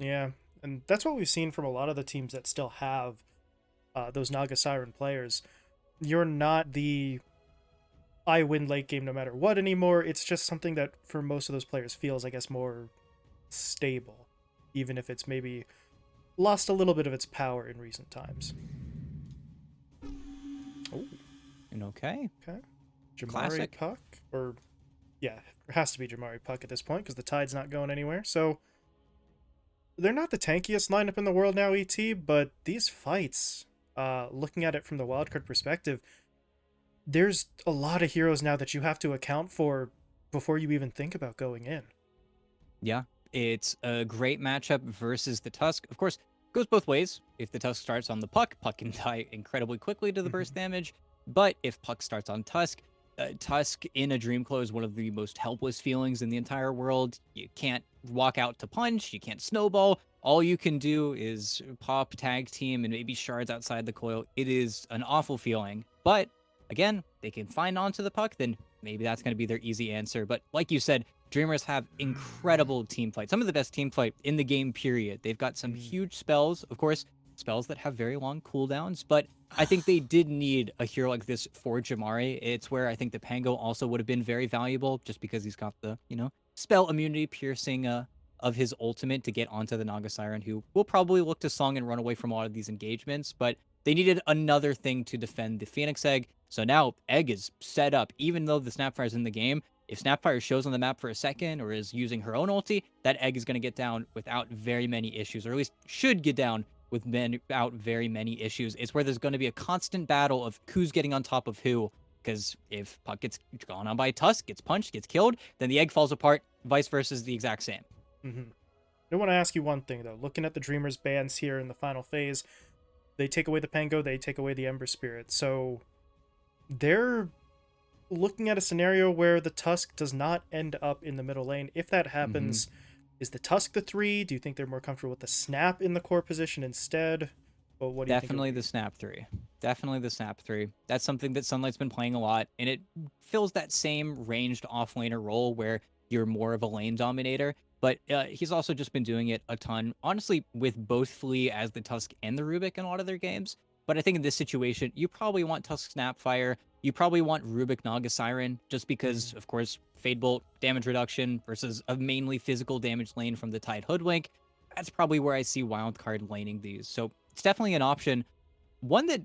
Yeah, and that's what we've seen from a lot of the teams that still have those Naga Siren players. You're not the I win late game no matter what anymore. It's just something that for most of those players feels, I guess, more stable, even if it's maybe lost a little bit of its power in recent times. Oh, And okay, okay. Jamari classic. Puck, or yeah, it has to be Jamari Puck at this point because the tide's not going anywhere. So they're not the tankiest lineup in the world now, ET, but these fights, looking at it from the wildcard perspective, there's a lot of heroes now that you have to account for before you even think about going in. Yeah, it's a great matchup versus the Tusk. Of course, goes both ways. If the Tusk starts on the Puck, Puck can die incredibly quickly to the burst Mhm. damage. But if Puck starts on Tusk, Tusk in a Dreamclaw is one of the most helpless feelings in the entire world. You can't walk out to punch, you can't snowball. All you can do is pop, tag team, and maybe shards outside the coil. It is an awful feeling. But again, they can find onto the Puck, then maybe that's going to be their easy answer. But like you said, Dreamers have incredible team fight, some of the best team fight in the game, period. They've got some Mm. huge spells, of course, spells that have very long cooldowns, but I think they did need a hero like this for Jamari. It's where I think the Pango also would have been very valuable just because he's got the, spell immunity piercing of his ultimate to get onto the Naga Siren, who will probably look to Song and run away from a lot of these engagements, but they needed another thing to defend the Phoenix Egg. So now Egg is set up, even though the Snapfire's in the game. If Snapfire shows on the map for a second or is using her own ulti, that Egg is going to get down without very many issues, or at least should get down without very many issues. It's where there's going to be a constant battle of who's getting on top of who. Because if Puck gets gone on by Tusk, gets punched, gets killed, then the Egg falls apart. Vice versa is the exact same. Mm-hmm. I want to ask you one thing though. Looking at the Dreamers bans here in the final phase, they take away the Pango, they take away the Ember Spirit. So they're looking at a scenario where the Tusk does not end up in the middle lane. If that Mm-hmm. happens, is the Tusk the three? Do you think they're more comfortable with the Snap in the core position instead? Well, what do you think it would Definitely the be? Snap 3. Definitely the Snap 3. That's something that Sunlight's been playing a lot, and it fills that same ranged offlaner role where you're more of a lane dominator. But he's also just been doing it a ton, honestly, with both Flea as the Tusk and the Rubik in a lot of their games. But I think in this situation, you probably want Tusk Snapfire. You probably want Rubik Naga Siren, just because, Mm. of course, Fade Bolt damage reduction versus a mainly physical damage lane from the Tide Hoodwink. That's probably where I see Wildcard laning these. So it's definitely an option. One that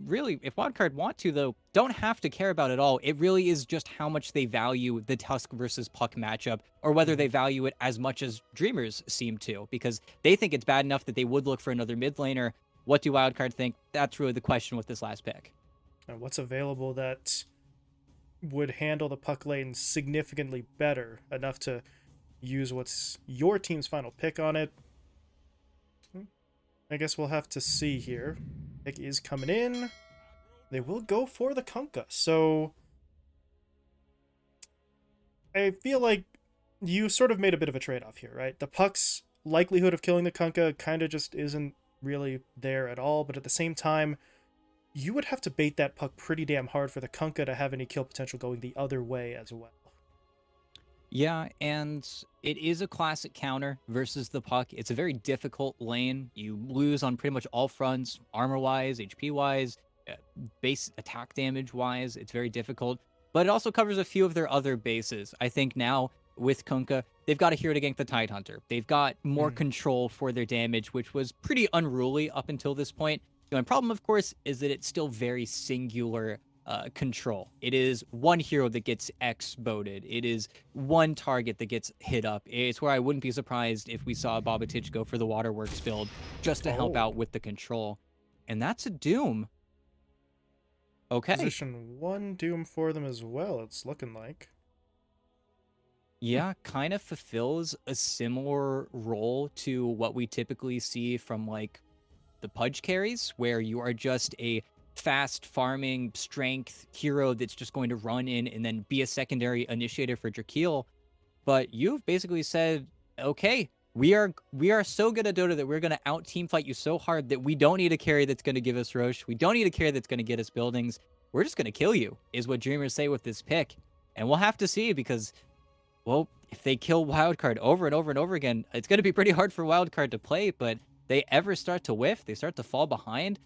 really, if Wildcard want to, though, don't have to care about at all. It really is just how much they value the Tusk versus Puck matchup, or whether they Mm-hmm. value it as much as Dreamers seem to, because they think it's bad enough that they would look for another mid laner. What do Wildcard think? That's really the question with this last pick. And what's available that would handle the puck lane significantly better, enough to use what's your team's final pick on it? I guess we'll have to see here. Pick is coming in. They will go for the Kunkka. So I feel like you sort of made a bit of a trade off here, right? The puck's likelihood of killing the Kunkka kind of just isn't really there at all, but at the same time, you would have to bait that puck pretty damn hard for the Kunkka to have any kill potential going the other way as well. Yeah, and it is a classic counter versus the Puck. It's a very difficult lane. You lose on pretty much all fronts, armor wise, HP wise, base attack damage wise. It's very difficult, but it also covers a few of their other bases. I think now with Kunkka, they've got a hero to gank the Tidehunter. They've got more Mm. control for their damage, which was pretty unruly up until this point. The only problem, of course, is that it's still very singular control. It is one hero that gets X-boated. It is one target that gets hit up. It's where I wouldn't be surprised if we saw Bobatich go for the Waterworks build just to help Oh, out with the control. And that's a Doom. Okay. position one Doom for them as well, it's looking like. Yeah, kind of fulfills a similar role to what we typically see from like the Pudge carries, where you are just a fast farming strength hero that's just going to run in and then be a secondary initiator for Drakeel. But you've basically said, okay, we are so good at Dota that we're gonna out team fight you so hard that we don't need a carry that's gonna give us Roche. We don't need a carry that's gonna get us buildings. We're just gonna kill you, is what Dreamers say with this pick. And we'll have to see because, well, if they kill Wildcard over and over and over again, it's going to be pretty hard for Wildcard to play, but they ever start to whiff, they start to fall behind,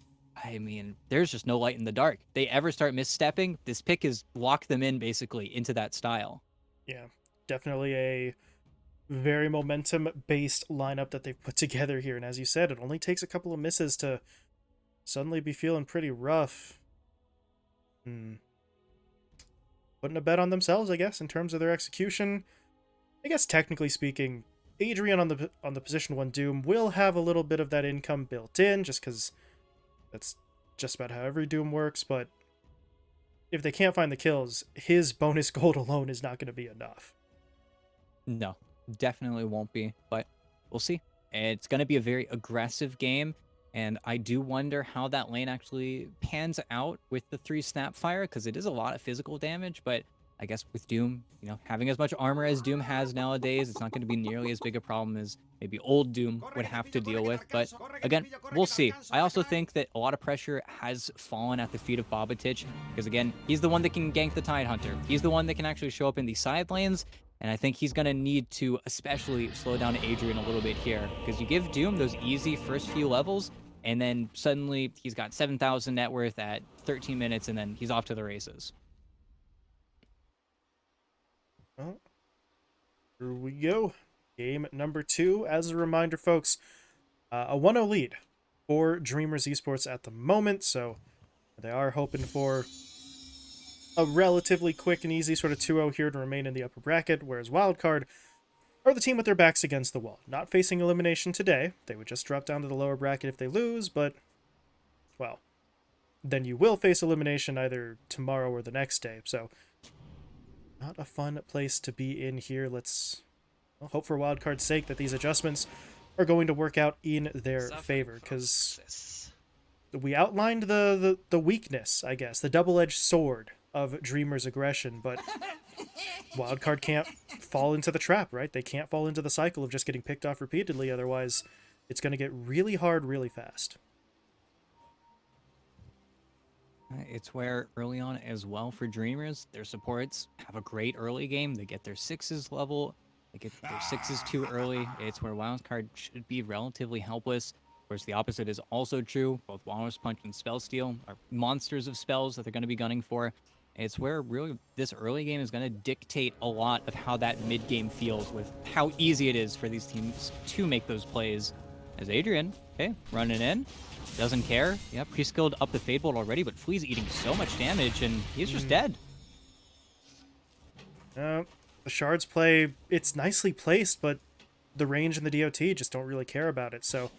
I mean, there's just no light in the dark. They ever start misstepping, this pick is lock them in basically into that style. Yeah, definitely a very momentum-based lineup that they've put together here. And as you said, it only takes a couple of misses to suddenly be feeling pretty rough. Putting a bet on themselves, I guess, in terms of their execution. I guess technically speaking, Adrian on the position 1 Doom will have a little bit of that income built in, just because that's just about how every Doom works, but if they can't find the kills, his bonus gold alone is not going to be enough. No, definitely won't be, but we'll see. It's going to be a very aggressive game, and I do wonder how that lane actually pans out with the 3 Snapfire, because it is a lot of physical damage, but I guess with Doom, having as much armor as Doom has nowadays, it's not going to be nearly as big a problem as maybe old Doom would have to deal with. But again, we'll see. I also think that a lot of pressure has fallen at the feet of Bobatich, because again, he's the one that can gank the Tidehunter. He's the one that can actually show up in the side lanes, and I think he's going to need to especially slow down Adrian a little bit here, because you give Doom those easy first few levels, and then suddenly he's got 7,000 net worth at 13 minutes, and then he's off to the races. Well, here we go. Game number 2. As a reminder, folks, a 1-0 lead for Dreamers Esports at the moment, so they are hoping for a relatively quick and easy sort of 2-0 here to remain in the upper bracket, whereas Wildcard are the team with their backs against the wall. Not facing elimination today. They would just drop down to the lower bracket if they lose, but, well, then you will face elimination either tomorrow or the next day, so not a fun place to be in here. Let's hope for Wildcard's sake that these adjustments are going to work out in their favor, because we outlined the weakness, I guess, the double-edged sword of Dreamer's aggression, but Wildcard can't fall into the trap, right? They can't fall into the cycle of just getting picked off repeatedly, otherwise it's going to get really hard really fast. It's where early on as well for Dreamers, their supports have a great early game. They get their 6s level. They get their 6s too early. It's where Wildcard should be relatively helpless. Of course, the opposite is also true. Both Walrus Punch and Spell Steal are monsters of spells that they're going to be gunning for. It's where really this early game is going to dictate a lot of how that mid game feels, with how easy it is for these teams to make those plays. As Adrian, okay, running in. Doesn't care. Yeah, pre-skilled up the Fade Bolt already, but Flea's eating so much damage, and he's just dead. The Shards play, it's nicely placed, but the range and the DOT just don't really care about it, so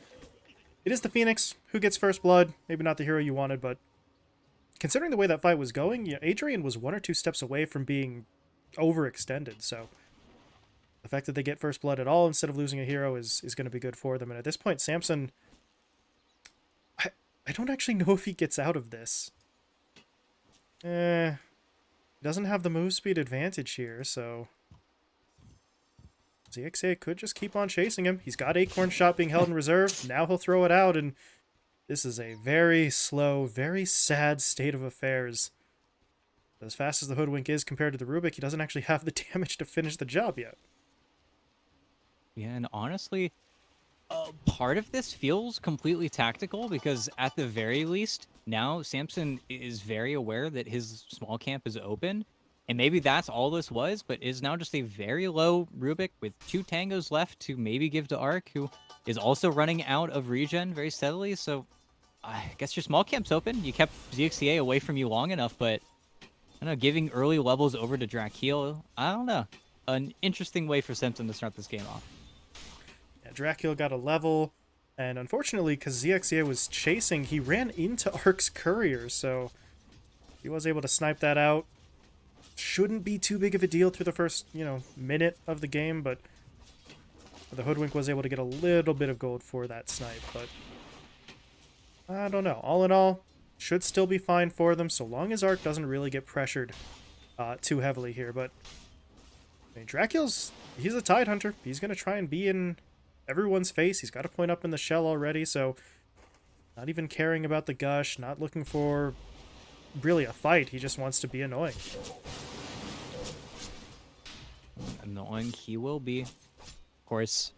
it is the Phoenix who gets first blood. Maybe not the hero you wanted, but considering the way that fight was going, yeah, Adrian was 1 or 2 steps away from being overextended, so the fact that they get first blood at all instead of losing a hero is going to be good for them. And at this point, Samson, I don't actually know if he gets out of this. He doesn't have the move speed advantage here, so ZXA could just keep on chasing him. He's got Acorn Shot being held in reserve. Now he'll throw it out, and this is a very slow, very sad state of affairs. As fast as the Hoodwink is compared to the Rubik, he doesn't actually have the damage to finish the job yet. Yeah, and honestly, part of this feels completely tactical, because at the very least, now Samson is very aware that his small camp is open, and maybe that's all this was, but is now just a very low Rubik with 2 tangos left to maybe give to Ark, who is also running out of regen very steadily, so I guess your small camp's open. You kept ZXCA away from you long enough, but I don't know, giving early levels over to Dracul, I don't know. An interesting way for Samson to start this game off. Dracul got a level, and unfortunately, because ZXCA was chasing, he ran into Ark's courier, so he was able to snipe that out. Shouldn't be too big of a deal through the first, minute of the game, but the Hoodwink was able to get a little bit of gold for that snipe, but I don't know. All in all, should still be fine for them, so long as Ark doesn't really get pressured too heavily here, but I mean, Dracul's, he's a Tidehunter. He's going to try and be in everyone's face. He's got a point up in the shell already, so not even caring about the gush, not looking for really a fight. He just wants to be annoying. annoying he will be. Of course,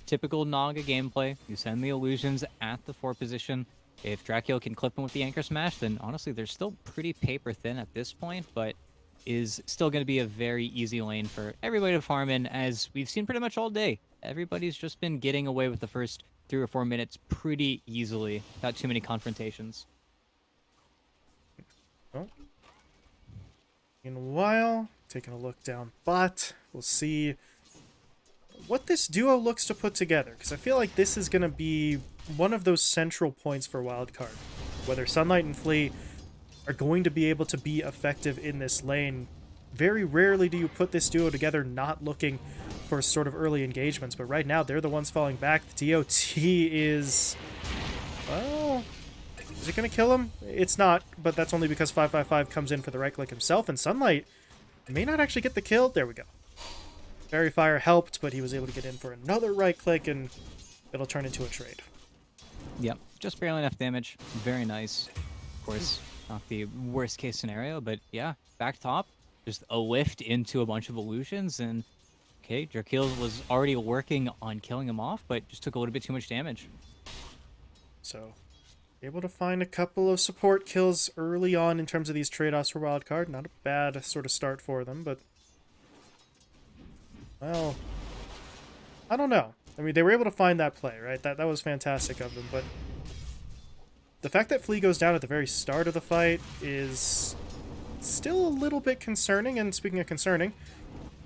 typical Naga gameplay. You send the illusions at the 4 position. If Dracula can clip him with the Anchor Smash, then honestly, they're still pretty paper thin at this point, but is still going to be a very easy lane for everybody to farm in, as we've seen pretty much all day. Everybody's just been getting away with the first 3 or 4 minutes pretty easily, without too many confrontations. Well, in a while, taking a look down bot, we'll see what this duo looks to put together, because I feel like this is going to be one of those central points for Wildcard. Whether Sunlight and Flea are going to be able to be effective in this lane. Very rarely do you put this duo together not looking for sort of early engagements, but right now they're the ones falling back. The DOT is... well... is it going to kill him? It's not, but that's only because 555 comes in for the right-click himself, and Sunlight may not actually get the kill. There we go. Fairy Fire helped, but he was able to get in for another right-click, and it'll turn into a trade. Yep, just barely enough damage. Very nice. Of course, not the worst case scenario, but yeah, back top, just a lift into a bunch of illusions, and okay, Dracula was already working on killing him off, but just took a little bit too much damage. So, able to find a couple of support kills early on in terms of these trade-offs for Wildcard. Not a bad sort of start for them, but... well, I don't know. I mean, they were able to find that play, right? That was fantastic of them, but... the fact that Flea goes down at the very start of the fight is still a little bit concerning, and speaking of concerning,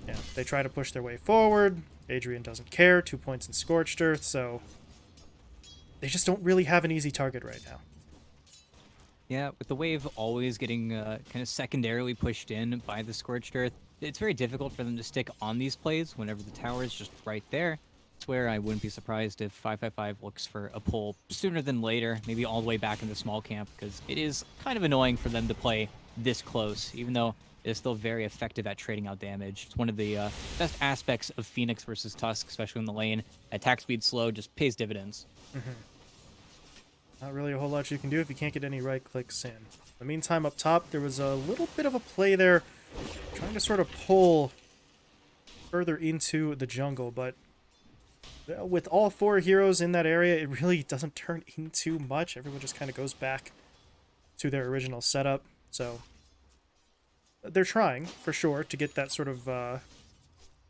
yeah, they try to push their way forward. Adrian doesn't care. 2 points in Scorched Earth, so they just don't really have an easy target right now. Yeah, with the wave always getting kind of secondarily pushed in by the Scorched Earth, it's very difficult for them to stick on these plays whenever the tower is just right there. It's where I wouldn't be surprised if 555 looks for a pull sooner than later, maybe all the way back in the small camp, because it is kind of annoying for them to play this close, even though it's still very effective at trading out damage. It's one of the best aspects of Phoenix versus Tusk, especially in the lane. Attack speed slow just pays dividends. Not really a whole lot you can do if you can't get any right clicks in. In the meantime, up top, there was a little bit of a play there, trying to sort of pull further into the jungle, but with all 4 heroes in that area, it really doesn't turn into much. Everyone just kind of goes back to their original setup, so they're trying, for sure, to get that sort of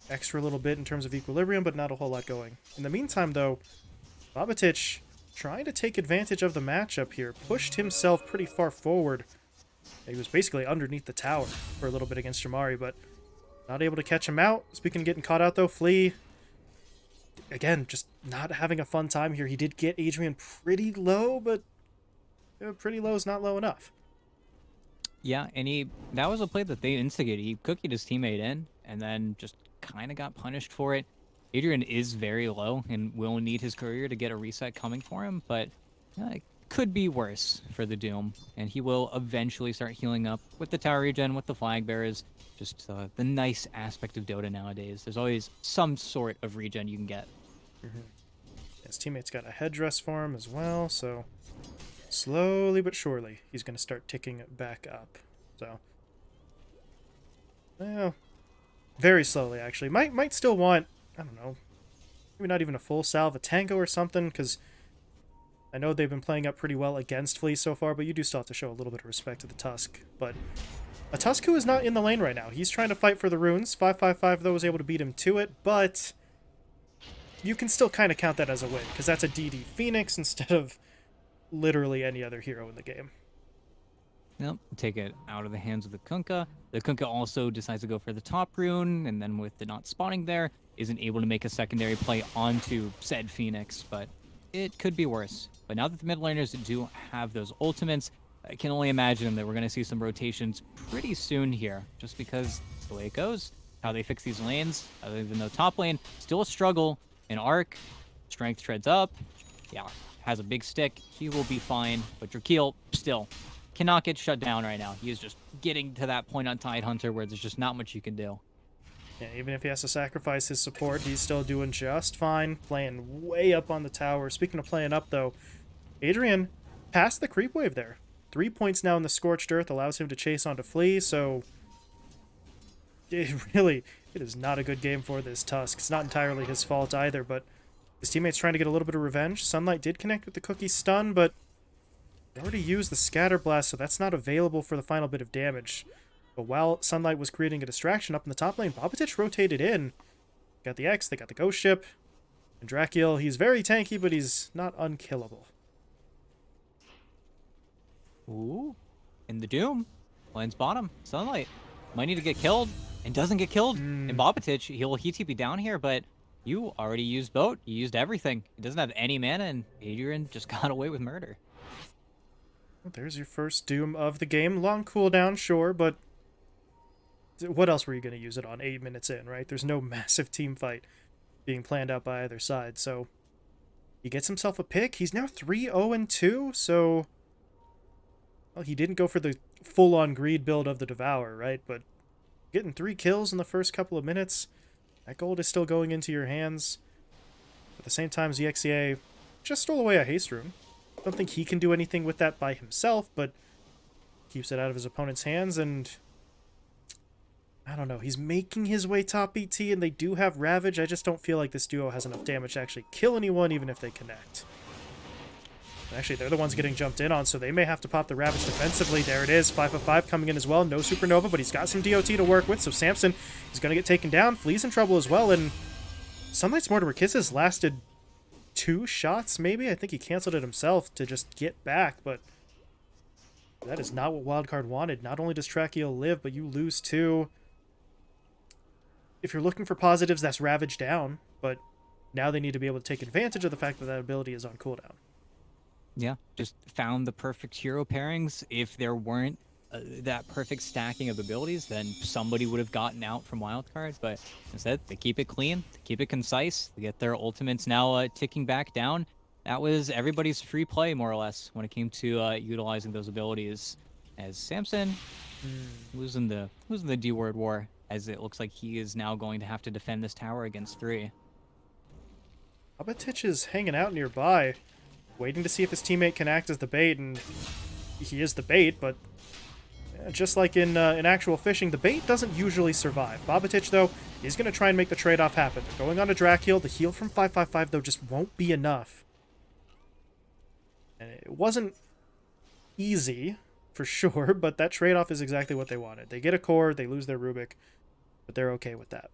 extra little bit in terms of equilibrium, but not a whole lot going. In the meantime, though, Babatich, trying to take advantage of the matchup here, pushed himself pretty far forward. He was basically underneath the tower for a little bit against Jamari, but not able to catch him out. Speaking of getting caught out, though, Flea, again, just not having a fun time here. He did get Adrian pretty low, but pretty low is not low enough. Yeah, and that was a play that they instigated. He cookied his teammate in, and then just kind of got punished for it. Adrian is very low and will need his courier to get a reset coming for him, but it could be worse for the Doom, and he will eventually start healing up with the tower regen, with the flag bearers. Just the nice aspect of Dota nowadays. There's always some sort of regen you can get. His teammate's got a headdress for him as well, so slowly but surely he's going to start ticking back up. So, well, very slowly actually. Might still want, I don't know, maybe not even a full salve, a tango or something, because I know they've been playing up pretty well against Flea so far, but you do still have to show a little bit of respect to the Tusk. But a Tusk who is not in the lane right now. He's trying to fight for the runes. 555, though, was able to beat him to it, but you can still kind of count that as a win, because that's a DD Phoenix instead of literally any other hero in the game. Nope, take it out of the hands of the Kunkka. The Kunkka also decides to go for the top rune, and then with the not spawning there, isn't able to make a secondary play onto said Phoenix, but it could be worse. But now that the mid laners do have those ultimates, I can only imagine that we're going to see some rotations pretty soon here, just because it's the way it goes, how they fix these lanes. Even though top lane, still a struggle in Arc, strength treads up, yeah, has a big stick, he will be fine, but Drakeel still cannot get shut down right now. He is just getting to that point on Tidehunter where there's just not much you can do. Yeah, even if he has to sacrifice his support, he's still doing just fine, playing way up on the tower. Speaking of playing up, though, Adrian passed the creep wave there. 3 points now in the Scorched Earth allows him to chase onto Flea, so it It is not a good game for this Tusk. It's not entirely his fault either, but his teammate's trying to get a little bit of revenge. Sunlight did connect with the Cookie Stun, but he already used the Scatter Blast, so that's not available for the final bit of damage. But while Sunlight was creating a distraction up in the top lane, Bobatich rotated in. Got the X, they got the Ghost Ship. And Drakiel, he's very tanky, but he's not unkillable. Ooh. In the Doom. Lane's bottom. Sunlight. Might need to get killed. And doesn't get killed. And Bobatich, he TP down here, but you already used boat. You used everything. He doesn't have any mana, and Adrian just got away with murder. Well, there's your first Doom of the game. Long cooldown, sure, but what else were you going to use it on 8 minutes in, right? There's no massive team fight being planned out by either side, so he gets himself a pick. He's now 3-0-2, so well, he didn't go for the full-on greed build of the Devour, right? But getting 3 kills in the first couple of minutes, that gold is still going into your hands. At the same time, ZXCA just stole away a haste rune. Don't think he can do anything with that by himself, but keeps it out of his opponent's hands, and I don't know. He's making his way top ET, and they do have Ravage. I just don't feel like this duo has enough damage to actually kill anyone, even if they connect. Actually, they're the ones getting jumped in on, so they may have to pop the Ravage defensively. There it is, 5 of 5 coming in as well. No Supernova, but he's got some DOT to work with, so Samson is going to get taken down. Flea's in trouble as well, and Sunlight's Mortimer Kisses lasted 2 shots, maybe? I think he canceled it himself to just get back, but that is not what Wildcard wanted. Not only does Tracheal live, but you lose 2. If you're looking for positives, that's Ravage down, but now they need to be able to take advantage of the fact that that ability is on cooldown. Yeah, just found the perfect hero pairings. If there weren't that perfect stacking of abilities, then somebody would have gotten out from Wildcard, but instead, they keep it clean, they keep it concise, they get their ultimates now ticking back down. That was everybody's free play, more or less, when it came to utilizing those abilities. As Samson losing the D-word war, as it looks like he is now going to have to defend this tower against 3. Bobatich is hanging out nearby, waiting to see if his teammate can act as the bait, and he is the bait, but just like in actual fishing, the bait doesn't usually survive. Bobatich, though, is going to try and make the trade-off happen. They're going on a Drakiel. The heal from 555, though, just won't be enough. And it wasn't easy, for sure, but that trade-off is exactly what they wanted. They get a core, they lose their Rubik, but they're okay with that.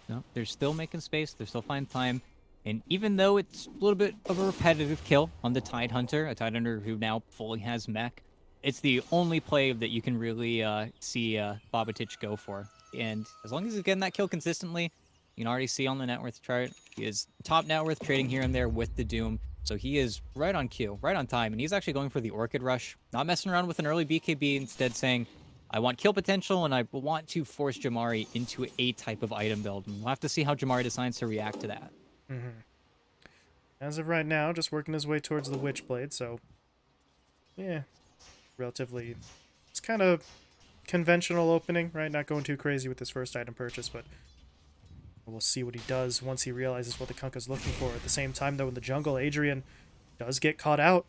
No, they're still making space, they're still finding time, and even though it's a little bit of a repetitive kill on the Tidehunter, a Tidehunter who now fully has mech, it's the only play that you can really see Bobatich go for. And as long as he's getting that kill consistently, you can already see on the net worth chart, he is top net worth trading here and there with the Doom. So he is right on cue, right on time, and he's actually going for the Orchid Rush, not messing around with an early BKB, instead saying, I want kill potential, and I want to force Jamari into a type of item build. And we'll have to see how Jamari decides to react to that. As of right now, just working his way towards the Witchblade, so yeah, relatively, it's kind of conventional opening, right? Not going too crazy with this first item purchase, but we'll see what he does once he realizes what the Kunkka's looking for. At the same time, though, in the jungle, Adrian does get caught out.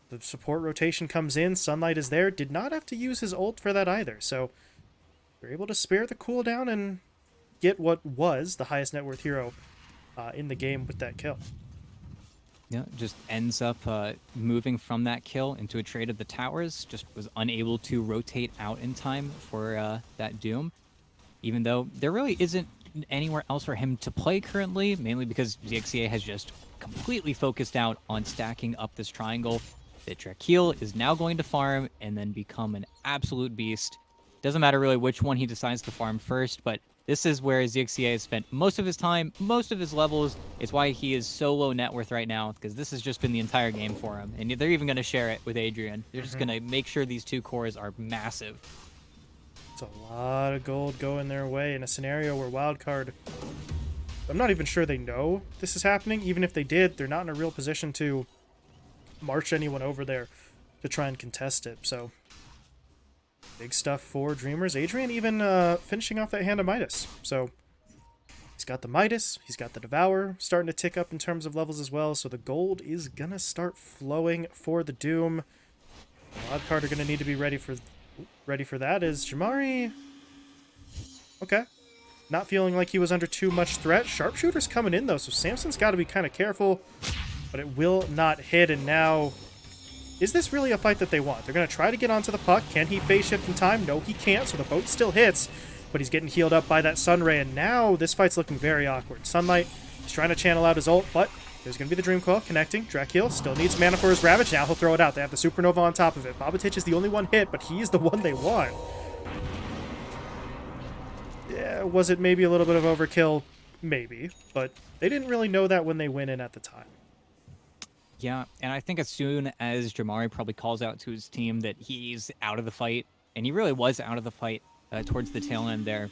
The support rotation comes in. Sunlight is there. Did not have to use his ult for that either. So they're able to spare the cooldown and get what was the highest net worth hero in the game with that kill. Yeah, just ends up moving from that kill into a trade of the towers. Just was unable to rotate out in time for that Doom. Even though there really isn't anywhere else for him to play currently, mainly because ZXCA has just completely focused out on stacking up this triangle. That Drakiel is now going to farm and then become an absolute beast. Doesn't matter really which one he decides to farm first, but this is where ZXCA has spent most of his time, most of his levels. It's why he is so low net worth right now, because this has just been the entire game for him. And they're even going to share it with Adrian. They're just going to make sure these 2 cores are massive. It's a lot of gold going their way in a scenario where Wildcard, I'm not even sure they know this is happening. Even if they did, they're not in a real position to march anyone over there to try and contest it. So big stuff for Dreamers. Adrian even finishing off that hand of Midas. So he's got the Midas, he's got the Devour starting to tick up in terms of levels as well. So the gold is going to start flowing for the Doom. Wildcard are going to need to be ready for that. Is Jamari... Okay. not feeling like he was under too much threat. Sharpshooter's coming in, though, so Samson's got to be kind of careful, but it will not hit, and now... Is this really a fight that they want? They're going to try to get onto the puck. Can he phase shift in time? No, he can't, so the boat still hits, but he's getting healed up by that Sunray, and now this fight's looking very awkward. Sunlight is trying to channel out his ult, but there's going to be the Dream Coil connecting. Drakeel still needs mana for his Ravage. Now he'll throw it out. They have the Supernova on top of it. Bobatich is the only one hit, but he's the one they want. Yeah, was it maybe a little bit of overkill? Maybe, but they didn't really know that when they went in at the time. Yeah, and I think as soon as Jamari probably calls out to his team that he's out of the fight, and he really was out of the fight towards the tail end there,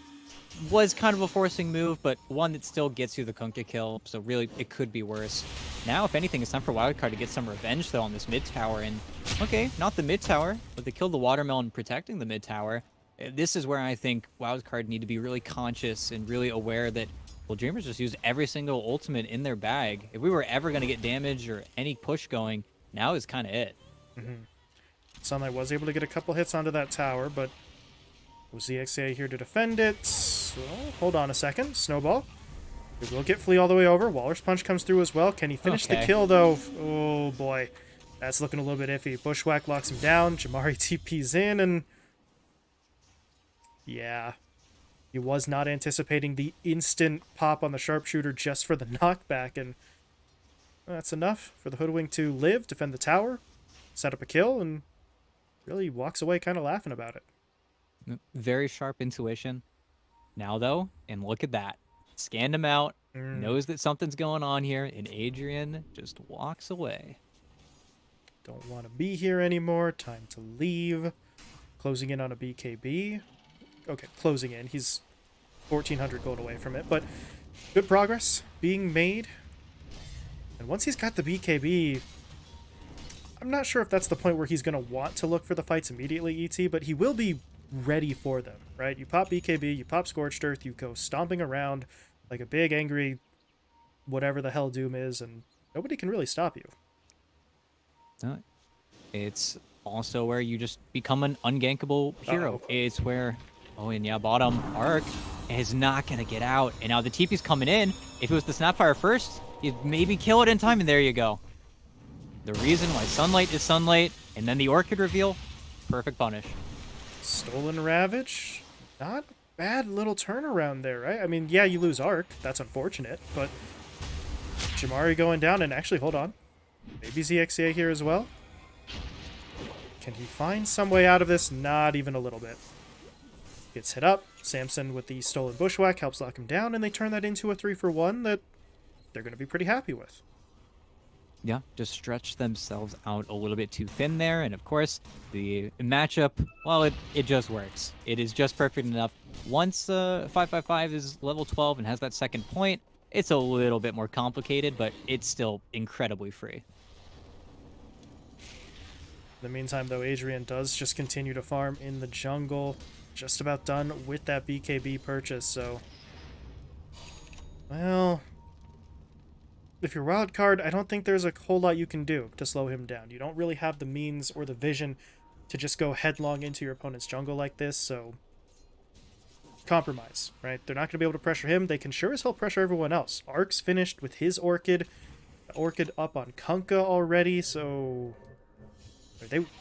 was kind of a forcing move, but one that still gets you the Kunkka kill, so really it could be worse. Now, if anything, it's time for Wildcard to get some revenge, though, on this mid tower, and okay, not the mid tower, but they killed the Watermelon protecting the mid tower. This is where I think Wildcard need to be really conscious and really aware that, well, Dreamers just used every single ultimate in their bag. If we were ever going to get damage or any push going, now is kind of it. Sunlight was able to get a couple hits onto that tower, but was the XA here to defend it? So, hold on a second. Snowball. We will get Flea all the way over. Walrus Punch comes through as well. Can he finish the kill, though? Oh, boy. That's looking a little bit iffy. Bushwhack locks him down. Jamari TP's in, and... yeah. He was not anticipating the instant pop on the Sharpshooter just for the knockback, and that's enough for the Hoodwink to live, defend the tower, set up a kill, and really walks away kind of laughing about it. Very sharp intuition. Now, though, and look at that. Scanned him out, knows that something's going on here, and Adrian just walks away. Don't want to be here anymore. Time to leave. Closing in on a BKB. Okay, closing in. He's 1,400 gold away from it, but good progress being made. And once he's got the BKB, I'm not sure if that's the point where he's going to want to look for the fights immediately, ET, but he will be ready for them, right? You pop BKB, you pop Scorched Earth, you go stomping around like a big, angry, whatever the hell Doom is, and nobody can really stop you. It's also where you just become an ungankable hero. It's where... oh, and yeah, bottom arc is not going to get out. And now the TP's coming in. If it was the Snapfire first, you'd maybe kill it in time, and there you go. The reason why Sunlight is Sunlight, and then the Orchid reveal, perfect punish. Stolen Ravage, not a bad little turnaround there, right? I mean, yeah, you lose Arc. That's unfortunate, but Jamari going down, and actually, hold on. Maybe ZXA here as well. Can he find some way out of this? Not even a little bit. Gets hit up. Samson with the stolen Bushwhack helps lock him down, and they turn that into a 3-for-1 that they're going to be pretty happy with. Yeah, just stretch themselves out a little bit too thin there, and of course, the matchup, well, it just works. It is just perfect enough. Once 555 is level 12 and has that second point, it's a little bit more complicated, but it's still incredibly free. In the meantime, though, Adrian does just continue to farm in the jungle. Just about done with that BKB purchase, so... well... if you're Wildcard, I don't think there's a whole lot you can do to slow him down. You don't really have the means or the vision to just go headlong into your opponent's jungle like this, so... compromise, right? They're not going to be able to pressure him. They can sure as hell pressure everyone else. Ark's finished with his Orchid. The Orchid up on Kunkka already, so...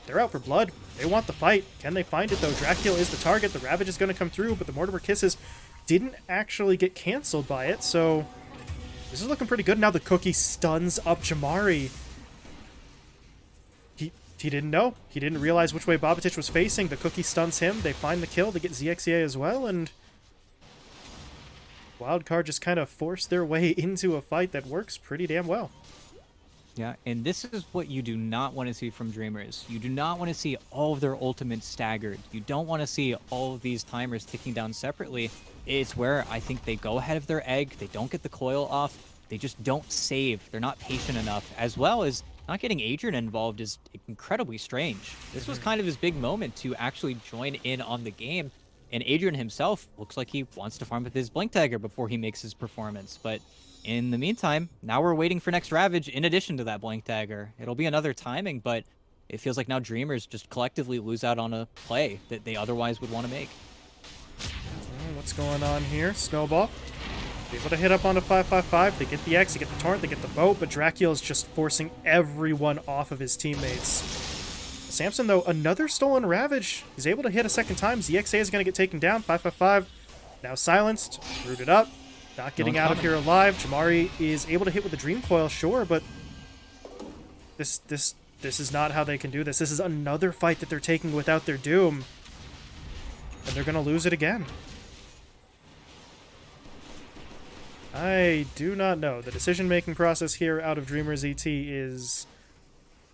they're out for blood. They want the fight. Can they find it, though? Drakeel is the target. The Ravage is going to come through, but the Mortimer Kisses didn't actually get canceled by it, so... this is looking pretty good. Now the Cookie stuns up Jamari. He didn't know. He didn't realize which way Bobatich was facing. The Cookie stuns him. They find the kill. They get ZXEA as well, and... Wildcard just kind of forced their way into a fight that works pretty damn well. Yeah, and this is what you do not want to see from Dreamers. You do not want to see all of their ultimates staggered. You don't want to see all of these timers ticking down separately. It's where I think they go ahead of their egg, they don't get the coil off, they just don't save, they're not patient enough, as well as not getting Adrian involved is incredibly strange. This was kind of his big moment to actually join in on the game, and Adrian himself looks like he wants to farm with his Blink Dagger before he makes his performance, but in the meantime, now we're waiting for next Ravage in addition to that Blink Dagger. It'll be another timing, but it feels like now Dreamers just collectively lose out on a play that they otherwise would want to make. what's going on here. Snowball. Able to hit up on a 555. They get the X, they get the Torrent, they get the boat, but Dracula's just forcing everyone off of his teammates. Samson, though, another stolen Ravage. He's able to hit a second time. ZXA is going to get taken down. 555. Now silenced. Rooted up. Not getting out of here alive. Jamari is able to hit with the Dream Coil, sure, but this is not how they can do this. This is another fight that they're taking without their Doom. And they're going to lose it again. I do not know. The decision-making process here out of Dreamers ET is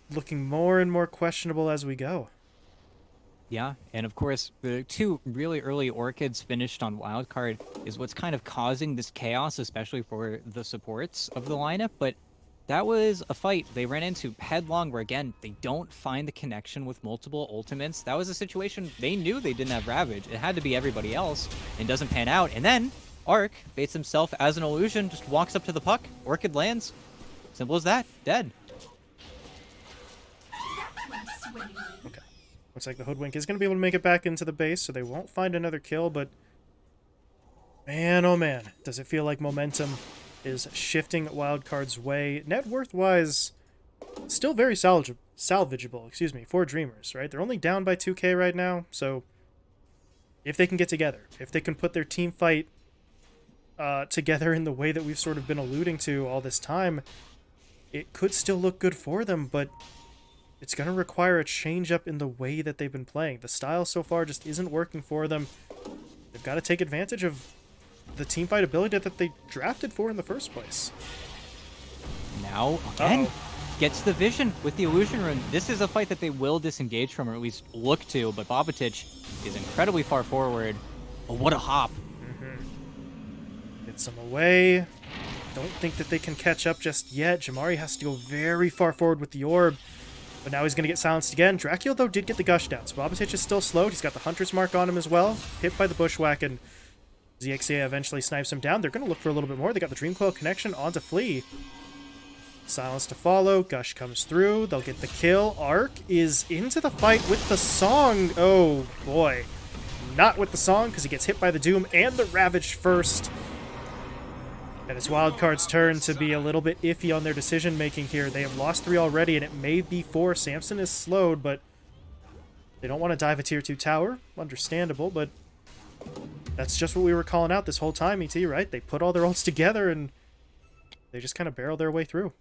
looking more and more questionable as we go. Yeah, and of course, the two really early Orchids finished on Wildcard is what's kind of causing this chaos, especially for the supports of the lineup, but that was a fight they ran into headlong where, again, they don't find the connection with multiple ultimates. That was a situation they knew they didn't have Ravage. It had to be everybody else, and doesn't pan out, and then Arc baits himself as an illusion, just walks up to the puck, Orchid lands. Simple as that. Dead. Okay. Looks like the Hoodwink is going to be able to make it back into the base, so they won't find another kill, but man, oh man, does it feel like momentum is shifting Wildcard's way. Net worth-wise, still very salvageable, for Dreamers, right? They're only down by 2K right now, so if they can get together, if they can put their team fight together in the way that we've sort of been alluding to all this time, it could still look good for them, but it's going to require a change up in the way that they've been playing. The style so far just isn't working for them. They've got to take advantage of the team fight ability that they drafted for in the first place. Now, again, gets the vision with the Illusion Rune. This is a fight that they will disengage from, or at least look to, but Bobatich is incredibly far forward. Oh, what a hop. Gets him away. Don't think that they can catch up just yet. Jamari has to go very far forward with the orb, but now he's going to get silenced again. Dracula, though, did get the gush down, so Bobatich is still slowed. He's got the Hunter's Mark on him as well. Hit by the Bushwhack, and ZXA eventually snipes him down. They're going to look for a little bit more. They got the Dream Coil connection onto Flea. Silence to follow. Gush comes through. They'll get the kill. Arc is into the fight with the Song. Oh, boy. Not with the Song, because he gets hit by the Doom and the Ravage first. And it's Wildcard's turn to be a little bit iffy on their decision-making here. They have lost 3 already, and it may be 4. Samson is slowed, but they don't want to dive a Tier 2 tower. Understandable, but that's just what we were calling out this whole time, ET, right? They put all their ults together, and they just kind of barrel their way through.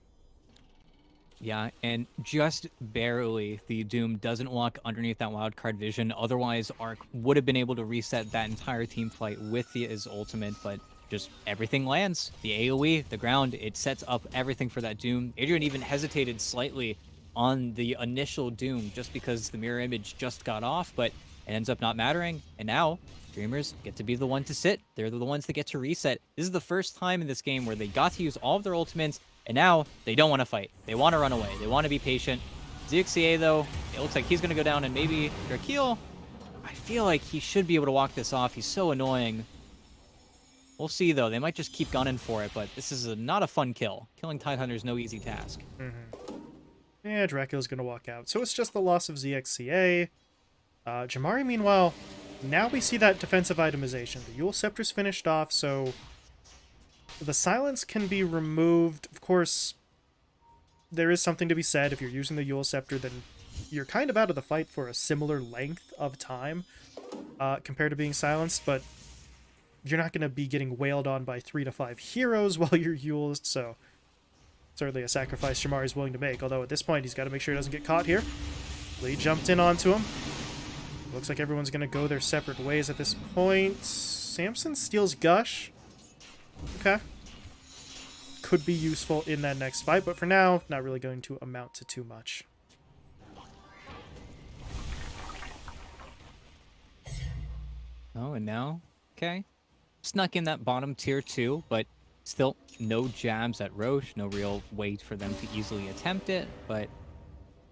Yeah, and just barely the Doom doesn't walk underneath that Wildcard vision. Otherwise, Arc would have been able to reset that entire team fight with his ultimate, but just everything lands. The AoE, the ground, it sets up everything for that Doom. Adrian even hesitated slightly on the initial Doom just because the mirror image just got off, but it ends up not mattering. And now, Dreamers get to be the one to sit. They're the ones that get to reset. This is the first time in this game where they got to use all of their ultimates, and now they don't want to fight. They want to run away. They want to be patient. ZXCA, though, it looks like he's going to go down, and maybe Drakeel, I feel like he should be able to walk this off. He's so annoying. We'll see, though. They might just keep gunning for it, but this is not a fun kill. Killing Tidehunter is no easy task. Yeah, Dracula's going to walk out. So it's just the loss of ZXCA. Jamari, meanwhile, now we see that defensive itemization. The Yule Scepter's finished off, so the silence can be removed. Of course, there is something to be said. If you're using the Yule Scepter, then you're kind of out of the fight for a similar length of time compared to being silenced, but you're not going to be getting wailed on by 3 to 5 heroes while you're Yuled, so certainly a sacrifice Jamari's willing to make, although at this point he's got to make sure he doesn't get caught here. Lee jumped in onto him. Looks like everyone's going to go their separate ways at this point. Samson steals Gush. Okay. Could be useful in that next fight, but for now, not really going to amount to too much. Oh, and now, okay. Snuck in that bottom tier 2, but still no jabs at Roche, no real way for them to easily attempt it, but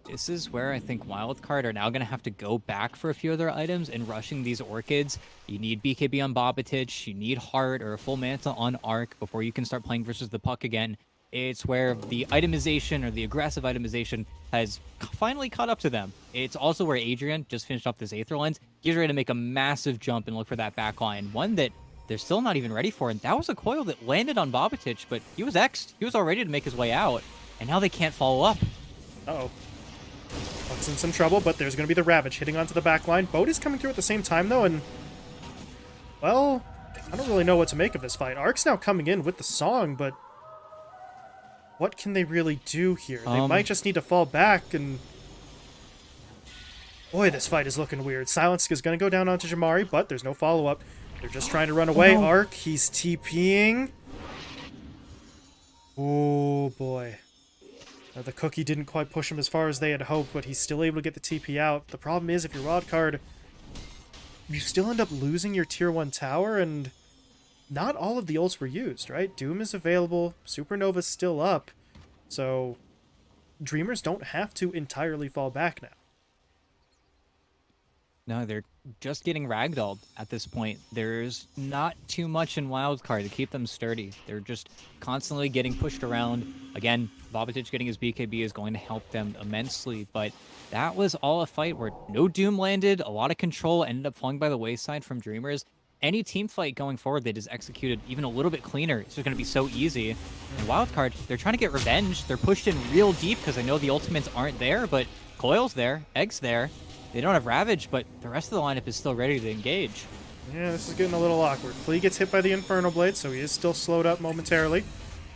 this is where I think Wildcard are now going to have to go back for a few of their items and rushing these Orchids. You need BKB on Bobatich, you need Heart or a full Manta on Arc before you can start playing versus the puck again. It's where the itemization or the aggressive itemization has finally caught up to them. It's also where Adrian just finished off this Aether Lens. He's ready to make a massive jump and look for that back line. One that they're still not even ready for it. And that was a coil that landed on Bobatich, but he was X'd. He was all ready to make his way out, and now they can't follow up. Uh-oh. Buck's in some trouble, but there's going to be the Ravage hitting onto the back line. Boat is coming through at the same time, though, and... well, I don't really know what to make of this fight. Ark's now coming in with the song, but... what can they really do here? They might just need to fall back, and... boy, this fight is looking weird. Silence is going to go down onto Jamari, but there's no follow-up. They're just trying to run away. Oh, no. Ark, he's TPing. Oh, boy. The cookie didn't quite push him as far as they had hoped, but he's still able to get the TP out. The problem is, if you're Wildcard, you still end up losing your Tier 1 tower, and not all of the ults were used, right? Doom is available, Supernova's still up, so Dreamers don't have to entirely fall back now. No, they're just getting ragdolled at this point. There's not too much in Wildcard to keep them sturdy. They're just constantly getting pushed around. Again, Bobatich getting his BKB is going to help them immensely, but that was all a fight where no Doom landed, a lot of control ended up falling by the wayside from Dreamers. Any team fight going forward, they just executed even a little bit cleaner. It's just going to be so easy. And Wildcard, they're trying to get revenge. They're pushed in real deep because I know the ultimates aren't there, but Coil's there, Egg's there. They don't have Ravage, but the rest of the lineup is still ready to engage. Yeah, this is getting a little awkward. Flea gets hit by the Infernal Blade, so he is still slowed up momentarily.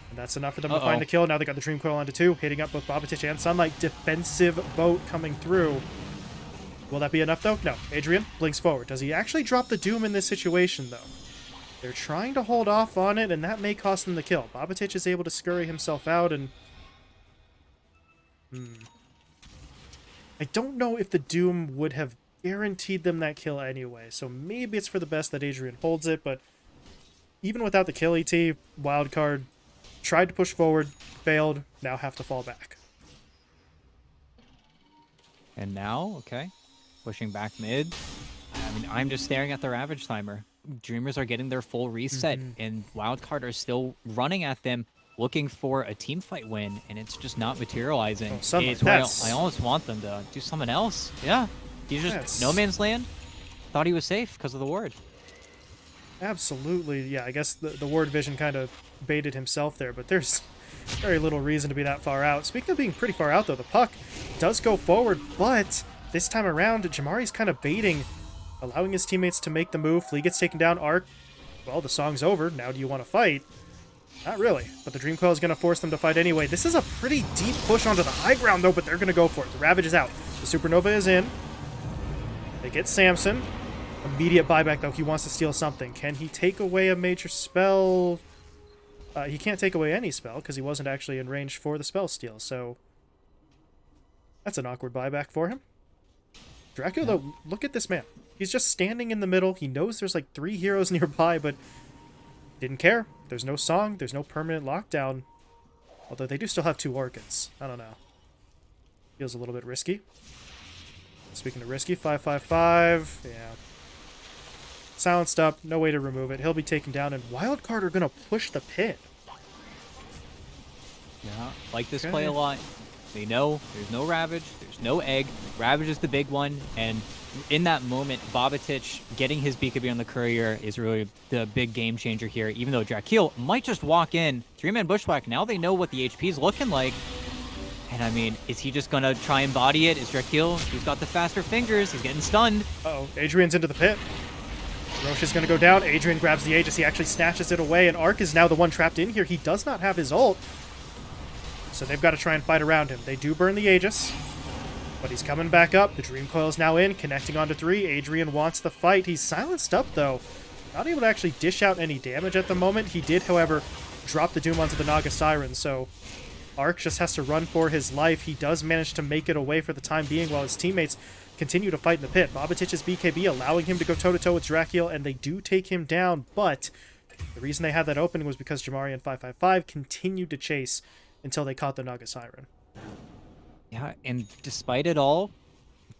And that's enough for them to find the kill. Now they got the Dream Coil onto 2, hitting up both Bobatich and Sunlight. Defensive boat coming through. Will that be enough, though? No. Adrian blinks forward. Does he actually drop the Doom in this situation, though? They're trying to hold off on it, and that may cost them the kill. Bobatich is able to scurry himself out, and... I don't know if the Doom would have guaranteed them that kill anyway, so maybe it's for the best that Adrian holds it, but even without the kill, ET, Wildcard tried to push forward, failed, now have to fall back. And now, okay, pushing back mid. I mean, I'm just staring at the Ravage timer. Dreamers are getting their full reset, and Wildcard are still running at them, looking for a team fight win, and it's just not materializing. It's where I almost want them to do something else. Yeah, he's just no man's land. Thought he was safe because of the ward. Absolutely, yeah. I guess the ward vision kind of baited himself there, but there's very little reason to be that far out. Speaking of being pretty far out, though, the puck does go forward, but this time around, Jamari's kind of baiting, allowing his teammates to make the move. Flea gets taken down. Arc, well, the song's over. Now do you want to fight? Not really, but the Dream Coil is going to force them to fight anyway. This is a pretty deep push onto the high ground, though, but they're going to go for it. The Ravage is out. The Supernova is in. They get Samson. Immediate buyback, though. He wants to steal something. Can he take away a major spell? He can't take away any spell because he wasn't actually in range for the spell steal, so that's an awkward buyback for him. Dracula, though, look at this man. He's just standing in the middle. He knows there's like 3 heroes nearby, but didn't care. There's no song. There's no permanent lockdown. Although they do still have 2 orchids. I don't know. Feels a little bit risky. Speaking of risky, 555. Yeah. Silenced up. No way to remove it. He'll be taken down, and Wildcard are going to push the pit. Yeah, like this play a lot. They know there's no Ravage, there's no Egg. Ravage is the big one, and in that moment, Bobatich getting his BKB on the Courier is really the big game changer here, even though Drakeel might just walk in. 3-man bushwhack, now they know what the HP is looking like. And I mean, is he just going to try and body it? Is Drakeel, who's got the faster fingers, he's getting stunned. Uh-oh, Adrian's into the pit. Roche is going to go down. Adrian grabs the Aegis. He actually snatches it away, and Arc is now the one trapped in here. He does not have his ult, so they've got to try and fight around him. They do burn the Aegis, but he's coming back up. The Dream Coil is now in, connecting onto 3. Adrian wants the fight. He's silenced up, though. Not able to actually dish out any damage at the moment. He did, however, drop the Doom onto the Naga Siren, so Arc just has to run for his life. He does manage to make it away for the time being while his teammates continue to fight in the pit. Bobatich's BKB allowing him to go toe-to-toe with Drakeel, and they do take him down, but the reason they had that opening was because Jamari and 555 continued to chase until they caught the Naga Siren. Yeah, and despite it all,